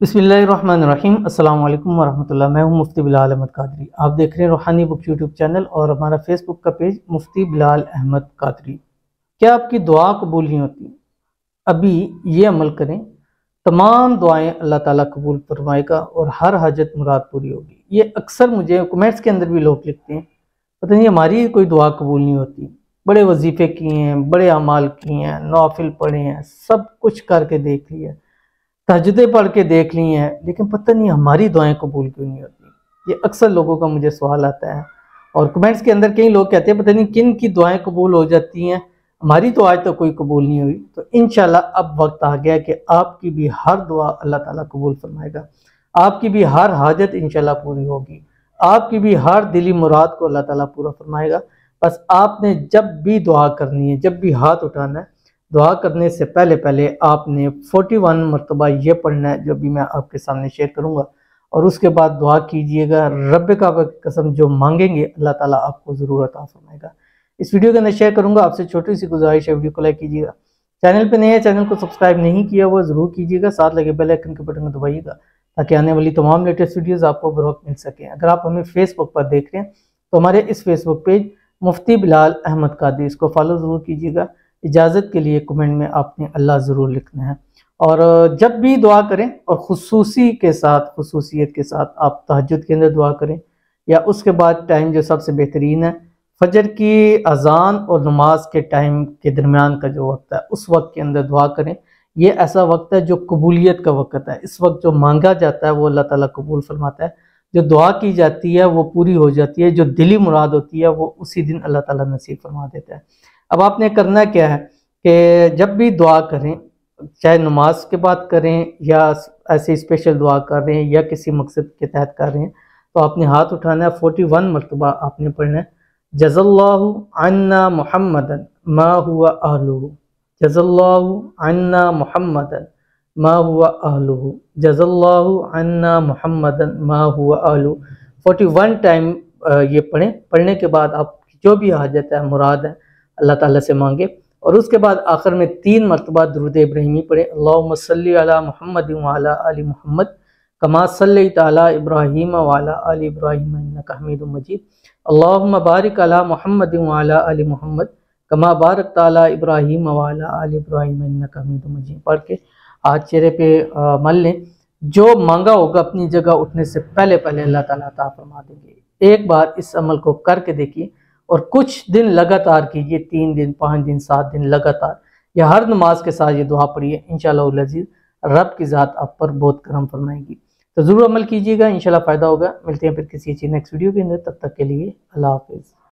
बिस्मिल्लाहिर्रहमानिर्रहीम। अस्सलाम वालेकुम वरहमतुल्लाह। मैं हूं मुफ्ती बिलाल अहमद कादरी। आप देख रहे हैं रूहानी बुक यूट्यूब चैनल और हमारा फेसबुक का पेज मुफ्ती बिलाल अहमद कादरी। क्या आपकी दुआ कबूल नहीं होती? अभी ये अमल करें, तमाम दुआएं अल्लाह ताला कबूल फरमाएगा और हर हाजत मुराद पूरी होगी। ये अक्सर मुझे कमेंट्स के अंदर भी लोग लिखते हैं, पता नहीं हमारी कोई दुआ कबूल नहीं होती। बड़े वजीफे किए हैं, बड़े अमाल किए हैं, नौफिल पढ़े हैं, सब कुछ करके देख लिया, तहज्जुदें पढ़ के देख ली हैं, लेकिन पता नहीं हमारी दुआएं कबूल क्यों नहीं होती। ये अक्सर लोगों का मुझे सवाल आता है और कमेंट्स के अंदर कई लोग कहते हैं पता नहीं किन की दुआएं कबूल हो जाती हैं, हमारी तो आज तक कोई कबूल नहीं हुई। तो इंशाल्लाह अब वक्त आ गया कि आपकी भी हर दुआ अल्लाह ताला कबूल फरमाएगा, आपकी भी हर हाजत इंशाल्लाह पूरी होगी, आपकी भी हर दिली मुराद को अल्लाह ताला पूरा फरमाएगा। बस आपने जब भी दुआ करनी है, जब भी हाथ उठाना है, दुआ करने से पहले पहले आपने 41 मरतबा ये पढ़ना है जो भी मैं आपके सामने शेयर करूंगा, और उसके बाद दुआ कीजिएगा। रब काबा की कसम जो मांगेंगे अल्लाह ताला आपको ज़रूर अता फरमाएगा। इस वीडियो के अंदर शेयर करूंगा, आपसे छोटी सी गुजारिश है, वीडियो को लाइक कीजिएगा। चैनल पे नए हैं, चैनल को सब्सक्राइब नहीं किया वो ज़रूर कीजिएगा, साथ लगे बेल आइकन के बटन को दबाइएगा ताकि आने वाली तमाम लेटेस्ट वीडियोज़ आपको बर वक्त मिल सकें। अगर आप हमें फेसबुक पर देख रहे हैं तो हमारे इस फेसबुक पेज मुफ्ती बिलाल अहमद कादरी, इसको फॉलो ज़रूर कीजिएगा। इजाज़त के लिए कमेंट में आपने अल्लाह ज़रूर लिखना है। और जब भी दुआ करें और खसूसियत के साथ आप तहज्जुद के अंदर दुआ करें, या उसके बाद टाइम जो सबसे बेहतरीन है फजर की अजान और नमाज के टाइम के दरमियान का जो वक्त है, उस वक्त के अंदर दुआ करें। ये ऐसा वक्त है जो कबूलियत का वक्त है। इस वक्त जो मांगा जाता है वो अल्लाह ताला कबूल फरमाता है, जो दुआ की जाती है वो पूरी हो जाती है, जो दिली मुराद होती है वो उसी दिन अल्लाह ताला नसीब फरमा देता है। अब आपने करना क्या है कि जब भी दुआ करें, चाहे नमाज के बाद करें या ऐसे स्पेशल दुआ कर रहे हैं या किसी मकसद के तहत कर रहे हैं, तो आपने हाथ उठाना है। 41 मरतबा आपने पढ़ना है, जज़ल्लाहु अन्ना मुहम्मदन मा हुवा अहलुहु, जज़ल्लाहु अन्ना मुहम्मदन मा हुवा अहलुहु, जज़ल्लाहु अन्ना मुहम्मदन मा हुवा अहलुहु। 41 टाइम ये पढ़ें। पढ़ने के बाद आप जो भी हाजत है, मुराद है, अल्लाह ताला से मांगे। और उसके बाद आखिर में 3 मरतबा दुरूद इब्राहिमी पढ़े, अल्लाहुम्मा सल्ली अला मुहम्मद व अला आलि मुहम्मद कमा सल्लैता अला इब्राहीम व अला आलि इब्राहीम इन्नका हमीदुम मजीद, अल्लाहुम्मा बारिक अला मुहम्मद व अला आलि मुहम्मद कमा बारकता अला इब्राहीम व अला आलि इब्राहीम इन्नका हमीदुम मजीद पढ़ के हाथ चेहरे पे मल लें। जो मांगा होगा अपनी जगह उठने से पहले पहले अल्लाह ताला अता फरमा देंगे। एक बार इस अमल को करके देखिए और कुछ दिन लगातार कीजिए, 3 दिन, 5 दिन, 7 दिन लगातार, या हर नमाज के साथ ये दुआ पढ़िए। इंशाअल्लाह अज़ीज़ रब की ज़ात आप पर बहुत करम फरमाएगी। तो ज़रूर अमल कीजिएगा, इंशाअल्लाह फ़ायदा होगा। मिलते हैं फिर किसी अच्छी नेक्स्ट वीडियो के अंदर, तब तक के लिए अल्लाह हाफ़िज़।